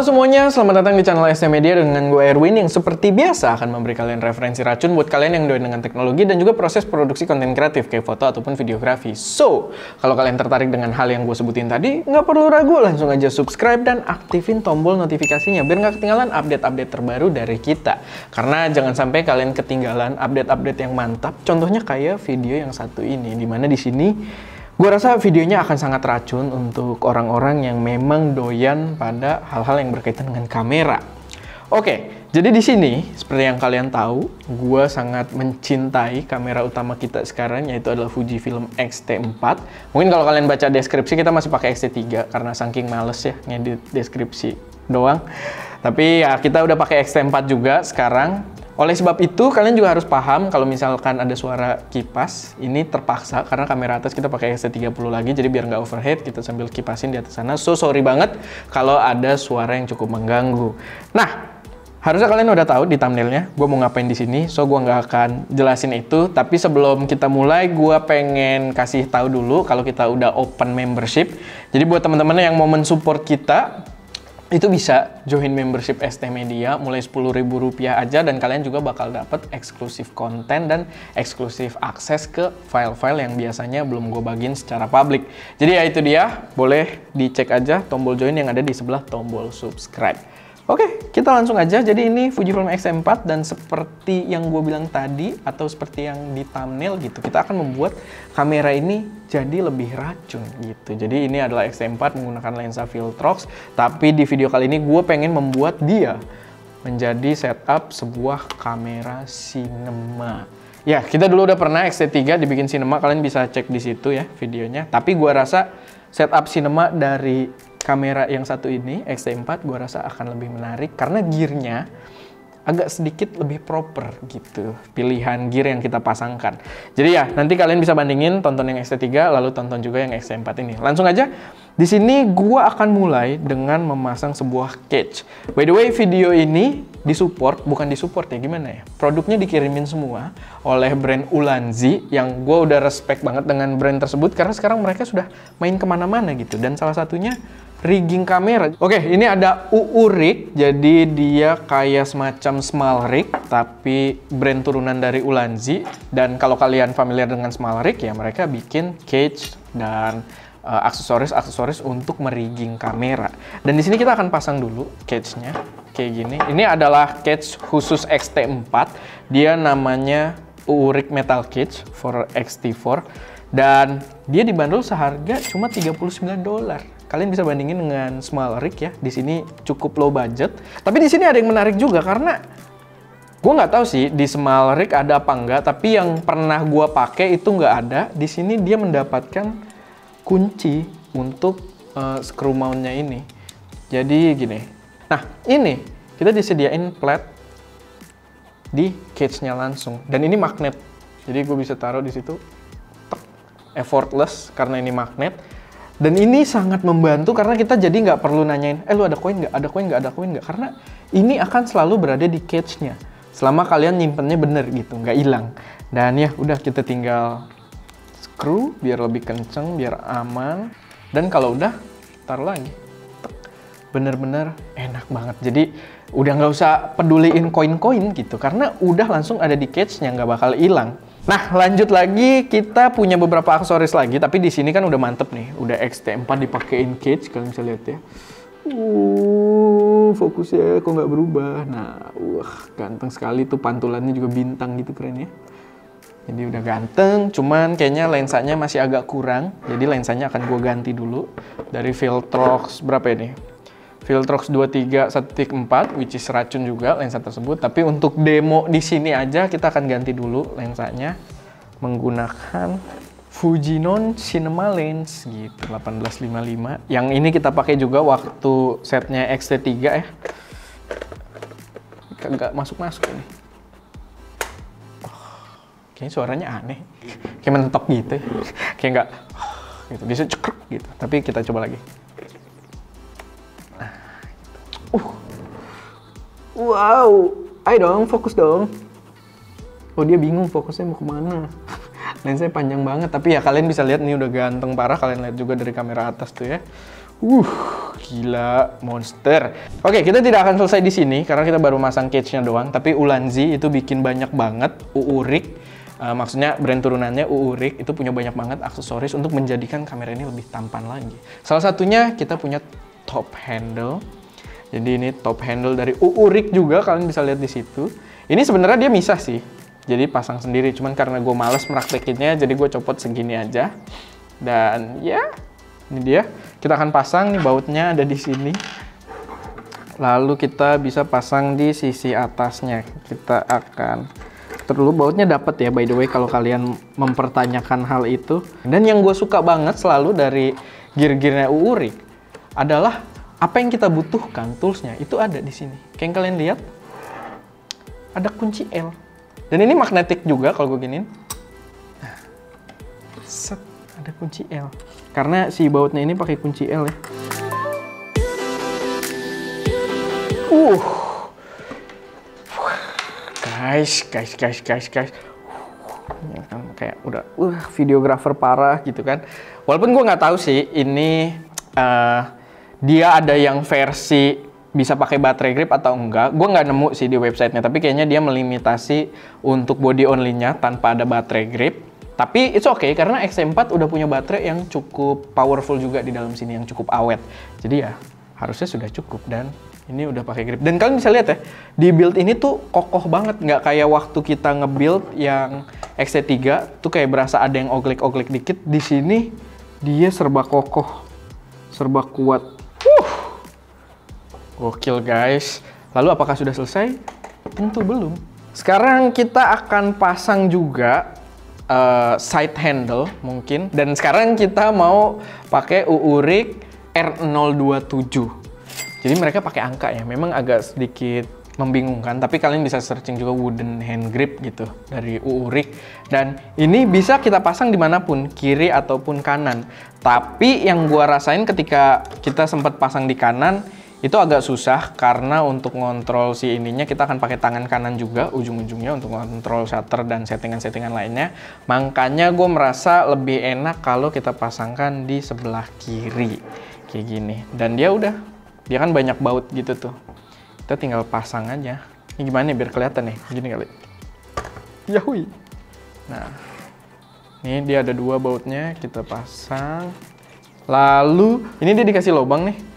Halo semuanya, selamat datang di channel ST Media dengan gue Erwin yang seperti biasa akan memberi kalian referensi racun buat kalian yang doyan dengan teknologi dan juga proses produksi konten kreatif kayak foto ataupun videografi. So, kalau kalian tertarik dengan hal yang gue sebutin tadi, nggak perlu ragu, langsung aja subscribe dan aktifin tombol notifikasinya biar nggak ketinggalan update-update terbaru dari kita. Karena jangan sampai kalian ketinggalan update-update yang mantap. Contohnya kayak video yang satu ini, dimana di sini gue rasa videonya akan sangat racun untuk orang-orang yang memang doyan pada hal-hal yang berkaitan dengan kamera. Oke, jadi di sini seperti yang kalian tahu, gue sangat mencintai kamera utama kita sekarang, yaitu adalah Fujifilm X-T4. Mungkin kalau kalian baca deskripsi kita masih pakai X-T3 karena saking males ya ngedit deskripsi doang. Tapi ya kita udah pakai X-T4 juga sekarang. Oleh sebab itu, kalian juga harus paham kalau misalkan ada suara kipas, ini terpaksa karena kamera atas kita pakai X-T30 lagi, jadi biar nggak overhead, kita sambil kipasin di atas sana. So, sorry banget kalau ada suara yang cukup mengganggu. Nah, harusnya kalian udah tahu di thumbnailnya, gue mau ngapain di sini, so gue nggak akan jelasin itu. Tapi sebelum kita mulai, gue pengen kasih tahu dulu kalau kita udah open membership. Jadi buat teman-teman yang mau mensupport kita, itu bisa join membership ST Media mulai Rp10.000 aja, dan kalian juga bakal dapat eksklusif konten dan eksklusif akses ke file-file yang biasanya belum gue bagiin secara publik. Jadi ya itu dia, boleh dicek aja tombol join yang ada di sebelah tombol subscribe. Oke, kita langsung aja. Jadi ini Fujifilm X-T4 dan seperti yang gue bilang tadi atau seperti yang di thumbnail gitu, kita akan membuat kamera ini jadi lebih racun gitu. Jadi ini adalah X-T4 menggunakan lensa Viltrox, tapi di video kali ini gue pengen membuat dia menjadi setup sebuah kamera cinema. Ya, kita dulu udah pernah X-T3 dibikin cinema, kalian bisa cek di situ ya videonya. Tapi gue rasa setup cinema dari kamera yang satu ini, X-T4, gue rasa akan lebih menarik karena gearnya agak sedikit lebih proper gitu, pilihan gear yang kita pasangkan. Jadi ya, nanti kalian bisa bandingin, tonton yang X-T3, lalu tonton juga yang X-T4 ini. Langsung aja, di sini gue akan mulai dengan memasang sebuah cage. By the way, video ini disupport, bukan disupport ya, gimana ya? Produknya dikirimin semua oleh brand Ulanzi, yang gue udah respect banget dengan brand tersebut, karena sekarang mereka sudah main kemana-mana gitu, dan salah satunya rigging kamera. Oke, ini ada UU Rig, jadi dia kayak semacam small rig, tapi brand turunan dari Ulanzi. Dan kalau kalian familiar dengan small rig, ya mereka bikin cage dan aksesoris-aksesoris untuk merigging kamera. Dan di sini kita akan pasang dulu cage-nya kayak gini. Ini adalah cage khusus X-T4. Dia namanya UU Rig Metal Cage for X-T4. Dan dia dibanderol seharga cuma $39. Kalian bisa bandingin dengan small rig ya. Di sini cukup low budget. Tapi di sini ada yang menarik juga karena gue nggak tahu sih di small rig ada apa enggak. Tapi yang pernah gue pakai itu nggak ada. Di sini dia mendapatkan kunci untuk screw mount-nya ini. Jadi gini. Nah ini kita disediain plat di cage-nya langsung. Dan ini magnet. Jadi gue bisa taruh di situ. Effortless karena ini magnet. Dan ini sangat membantu karena kita jadi nggak perlu nanyain, lu ada koin nggak, ada koin nggak, ada koin nggak. Karena ini akan selalu berada di cage-nya. Selama kalian nyimpennya bener gitu, nggak hilang. Dan ya udah kita tinggal screw biar lebih kenceng, biar aman. Dan kalau udah, taruh lagi. Bener-bener enak banget. Jadi udah nggak usah peduliin koin-koin gitu. Karena udah langsung ada di cage-nya, nggak bakal hilang. Nah, lanjut lagi, kita punya beberapa aksesoris lagi, tapi di sini kan udah mantep nih, udah X-T4 dipakein cage, kalian bisa lihat ya. Fokusnya kok nggak berubah. Nah, ganteng sekali tuh, pantulannya juga bintang gitu, keren ya. Jadi udah ganteng, cuman kayaknya lensanya masih agak kurang, jadi lensanya akan gue ganti dulu dari Viltrox berapa ini? Viltrox 23 1.4, which is racun juga lensa tersebut. Tapi untuk demo di sini aja kita akan ganti dulu lensanya menggunakan Fujinon Cinema Lens gitu 1855. Yang ini kita pakai juga waktu setnya X-T3 ya. Nggak masuk-masuk ini. Kayaknya suaranya aneh, kayak mentok gitu ya. Kayak nggak gitu, bisa cekrek gitu. Tapi kita coba lagi. Wow, ayo dong, fokus dong. Oh, dia bingung fokusnya mau kemana. Lensanya panjang banget, tapi ya kalian bisa lihat nih udah ganteng parah. Kalian lihat juga dari kamera atas tuh ya. Gila, monster. Oke, kita tidak akan selesai di sini karena kita baru masang cage-nya doang. Tapi Ulanzi itu bikin banyak banget. Uurik, maksudnya brand turunannya Uurik itu punya banyak banget aksesoris untuk menjadikan kamera ini lebih tampan lagi. Salah satunya kita punya top handle. Jadi ini top handle dari Uurik juga, kalian bisa lihat di situ. Ini sebenarnya dia misah sih. Jadi pasang sendiri, cuman karena gue males meraktekinnya, jadi gue copot segini aja. Dan ya, ini dia. Kita akan pasang nih, bautnya ada di sini. Lalu kita bisa pasang di sisi atasnya. Kita akan dulu bautnya dapat ya, by the way, kalau kalian mempertanyakan hal itu. Dan yang gue suka banget selalu dari gear-gearnya Uurik adalah apa yang kita butuhkan, toolsnya itu ada di sini. Kayak yang kalian lihat, ada kunci L. Dan ini magnetik juga kalau gue giniin. Nah, set, ada kunci L. Karena si bautnya ini pakai kunci L ya. Guys. Ini kan kayak udah videographer parah gitu kan. Walaupun gue nggak tahu sih ini dia ada yang versi bisa pakai baterai grip atau enggak. Gue nggak nemu sih di websitenya, tapi kayaknya dia melimitasi untuk body only-nya tanpa ada baterai grip. Tapi it's okay karena XT4 udah punya baterai yang cukup powerful juga di dalam sini, yang cukup awet. Jadi ya harusnya sudah cukup, dan ini udah pakai grip. Dan kalian bisa lihat ya, di build ini tuh kokoh banget, nggak kayak waktu kita nge-build yang XT3 tuh kayak berasa ada yang oglek-oglek dikit. Di sini dia serba kokoh, serba kuat. Gokil guys. Lalu apakah sudah selesai? Tentu belum. Sekarang kita akan pasang juga side handle mungkin. Dan sekarang kita mau pakai Uurik R027. Jadi mereka pakai angka ya. Memang agak sedikit membingungkan, tapi kalian bisa searching juga wooden hand grip gitu dari Uurik. Dan ini bisa kita pasang dimanapun, kiri ataupun kanan. Tapi yang gua rasain ketika kita sempat pasang di kanan, itu agak susah karena untuk ngontrol si ininya kita akan pakai tangan kanan juga ujung-ujungnya untuk ngontrol shutter dan settingan-settingan lainnya. Makanya gue merasa lebih enak kalau kita pasangkan di sebelah kiri kayak gini. Dan dia kan banyak baut gitu tuh. Kita tinggal pasang aja. Ini gimana nih biar kelihatan nih? Gini kali. Yahui. Nah, ini dia ada 2 bautnya, kita pasang. Lalu ini dia dikasih lubang nih.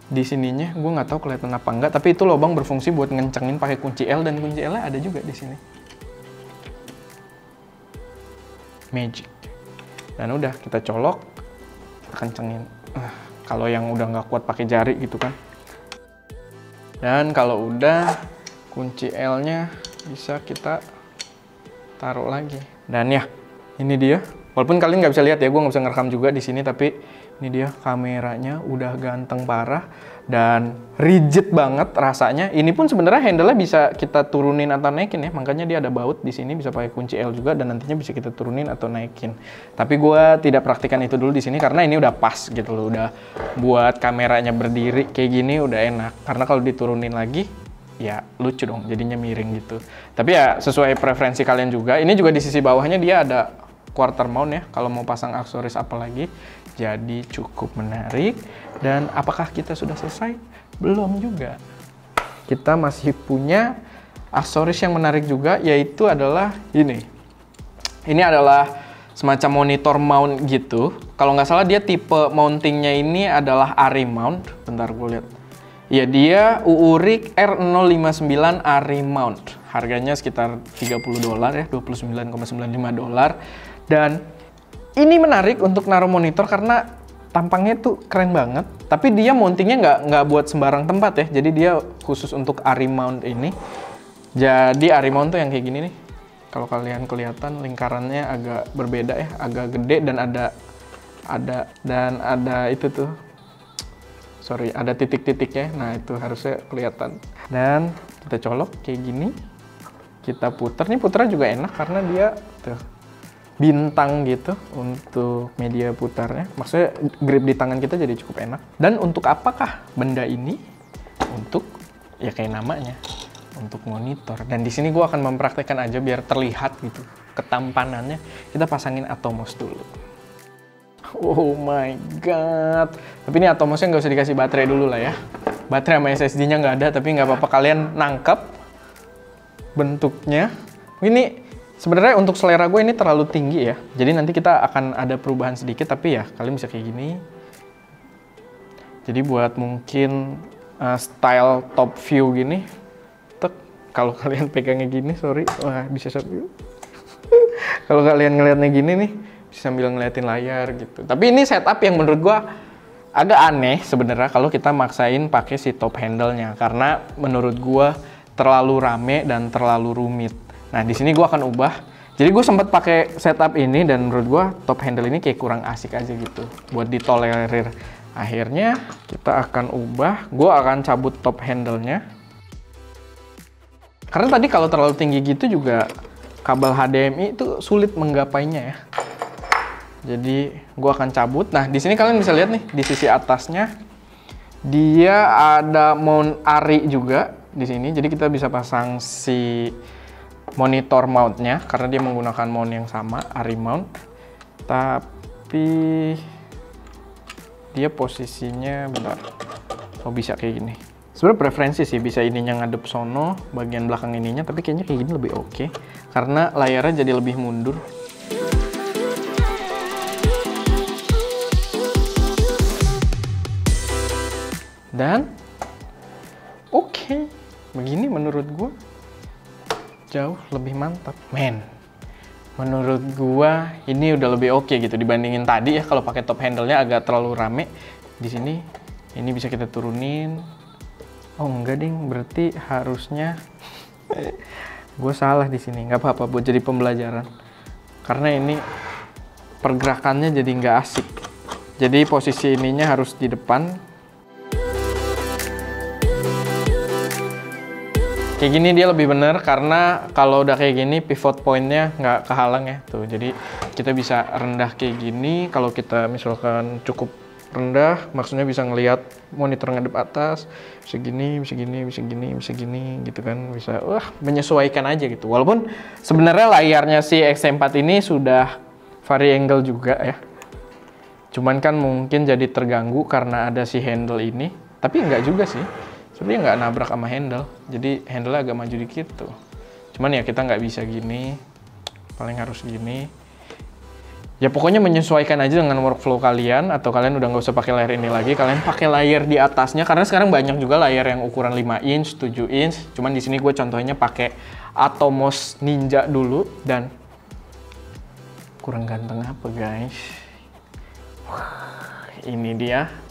Di sininya gue nggak tahu kelihatan apa enggak, tapi itu lubang berfungsi buat ngencengin pakai kunci L, dan kunci L-nya ada juga di sini. Magic. Dan udah kita colok, kita kencengin. Kalau yang udah nggak kuat pakai jari gitu kan. Dan kalau udah, kunci L-nya bisa kita taruh lagi. Dan ya, ini dia. Walaupun kalian nggak bisa lihat ya, gue nggak bisa ngerekam juga di sini, tapi ini dia kameranya udah ganteng parah dan rigid banget rasanya. Ini pun sebenarnya handle-nya bisa kita turunin atau naikin ya, makanya dia ada baut di sini, bisa pakai kunci L juga, dan nantinya bisa kita turunin atau naikin. Tapi gue tidak praktikan itu dulu di sini karena ini udah pas gitu loh, udah buat kameranya berdiri kayak gini udah enak. Karena kalau diturunin lagi ya lucu dong, jadinya miring gitu. Tapi ya sesuai preferensi kalian juga. Ini juga di sisi bawahnya dia ada quarter mount ya, kalau mau pasang aksesoris apalagi. Jadi cukup menarik. Dan apakah kita sudah selesai? Belum juga. Kita masih punya aksesoris yang menarik juga, yaitu adalah ini. Ini adalah semacam monitor mount gitu. Kalau nggak salah dia tipe mountingnya ini adalah ARRI mount. Bentar gue lihat. Ya, dia Uurik R059 ARRI mount. Harganya sekitar $30 ya, $29,95. Dan ini menarik untuk naruh monitor karena tampangnya tuh keren banget. Tapi dia mountingnya nggak buat sembarang tempat ya. Jadi dia khusus untuk ARRI mount ini. Jadi ARRI mount tuh yang kayak gini nih. Kalau kalian kelihatan lingkarannya agak berbeda ya, agak gede dan ada itu tuh. Sorry, ada titik-titiknya. Nah, itu harusnya kelihatan. Dan kita colok kayak gini. Kita puter. Nih puternya juga enak karena dia tuh bintang gitu untuk media putarnya. Maksudnya grip di tangan kita jadi cukup enak. Dan untuk apakah benda ini? Untuk ya kayak namanya, untuk monitor. Dan di sini gue akan mempraktekkan aja biar terlihat gitu ketampanannya. Kita pasangin Atomos dulu. Oh my god. Tapi ini Atomosnya nggak usah dikasih baterai dulu lah ya. Baterai sama SSD-nya nggak ada, tapi nggak apa-apa, kalian nangkep bentuknya. Ini sebenarnya untuk selera gue ini terlalu tinggi ya. Jadi nanti kita akan ada perubahan sedikit, tapi ya kalian bisa kayak gini. Jadi buat mungkin style top view gini, kalau kalian pegangnya gini, sorry, wah bisa sambil. Kalau kalian ngelihatnya gini nih, bisa sambil ngeliatin layar gitu. Tapi ini setup yang menurut gua agak aneh sebenarnya kalau kita maksain pakai si top handle-nya, karena menurut gua terlalu rame dan terlalu rumit. Nah, di sini gua akan ubah. Jadi gue sempat pakai setup ini dan menurut gua top handle ini kayak kurang asik aja gitu buat ditolerir. Akhirnya kita akan ubah. Gua akan cabut top handle-nya. Karena tadi kalau terlalu tinggi gitu juga kabel HDMI itu sulit menggapainya ya. Jadi gue akan cabut. Nah, di sini kalian bisa lihat nih, di sisi atasnya dia ada mount ARRI juga di sini. Jadi kita bisa pasang si monitor mount-nya karena dia menggunakan mount yang sama, ARRI mount. Tapi dia posisinya bentar. Oh, bisa kayak gini. Sebenarnya preferensi sih, bisa ininya ngadep sono, bagian belakang ininya, tapi kayaknya kayak gini lebih oke. Karena layarnya jadi lebih mundur. Dan oke, begini menurut gua jauh lebih mantap, men. Menurut gua ini udah lebih oke gitu dibandingin tadi ya, kalau pakai top handle-nya agak terlalu rame. Di sini ini bisa kita turunin. Oh enggak ding, berarti harusnya gue salah di sini. Nggak apa-apa, buat jadi pembelajaran. Karena ini pergerakannya jadi nggak asik. Jadi posisi ininya harus di depan. Kayak gini dia lebih bener, karena kalau udah kayak gini pivot point-nya nggak kehalang ya. Tuh, jadi kita bisa rendah kayak gini. Kalau kita misalkan cukup rendah, maksudnya bisa ngelihat monitor ngadep atas, bisa gini, bisa gini, bisa gini, bisa gini, gitu kan. Bisa, menyesuaikan aja gitu. Walaupun sebenarnya layarnya si X4 ini sudah vari angle juga ya. Cuman kan mungkin jadi terganggu karena ada si handle ini. Tapi nggak juga sih. Sebenarnya nggak nabrak sama handle, jadi handle agak maju dikit tuh. Cuman ya kita nggak bisa gini, paling harus gini. Ya pokoknya menyesuaikan aja dengan workflow kalian, atau kalian udah nggak usah pakai layar ini lagi, kalian pakai layar di atasnya, karena sekarang banyak juga layar yang ukuran 5 inch, 7 inch. Cuman di sini gue contohnya pakai Atomos Ninja dulu, dan kurang ganteng apa guys? Wah, ini dia.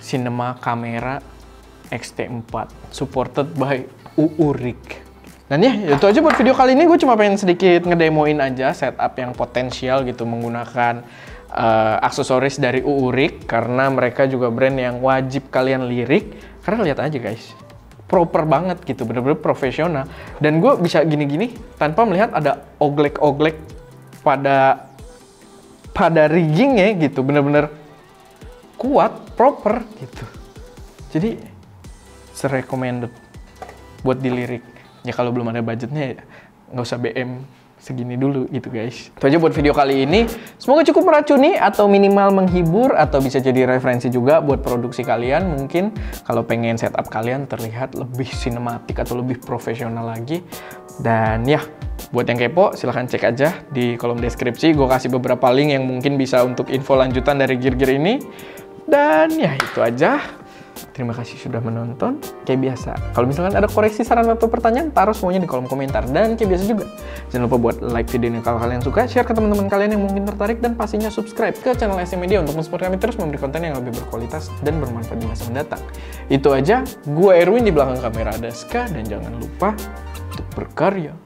Cinema Camera XT4 supported by UURIG. Dan ya itu aja buat video kali ini. Gue cuma pengen sedikit ngedemoin aja setup yang potensial gitu menggunakan aksesoris dari UURIG, karena mereka juga brand yang wajib kalian lirik. Karena lihat aja guys, proper banget gitu, bener-bener profesional. Dan gue bisa gini-gini tanpa melihat ada oglek-oglek pada riggingnya gitu, bener-bener kuat, proper gitu. Jadi recommended buat dilirik. Ya kalau belum ada budgetnya ya nggak usah BM segini dulu gitu guys. Itu aja buat video kali ini. Semoga cukup meracuni atau minimal menghibur, atau bisa jadi referensi juga buat produksi kalian. Mungkin kalau pengen setup kalian terlihat lebih sinematik atau lebih profesional lagi. Dan ya, buat yang kepo silahkan cek aja di kolom deskripsi. Gue kasih beberapa link yang mungkin bisa untuk info lanjutan dari gear-gear ini. Dan ya itu aja. Terima kasih sudah menonton. Kayak biasa, kalau misalkan ada koreksi, saran, atau pertanyaan, taruh semuanya di kolom komentar. Dan kayak biasa juga, jangan lupa buat like video ini kalau kalian suka, share ke teman-teman kalian yang mungkin tertarik, dan pastinya subscribe ke channel SM Media untuk mensupport kami terus memberi konten yang lebih berkualitas dan bermanfaat di masa mendatang. Itu aja, gue Erwin, di belakang kamera ada Ska, dan jangan lupa untuk berkarya.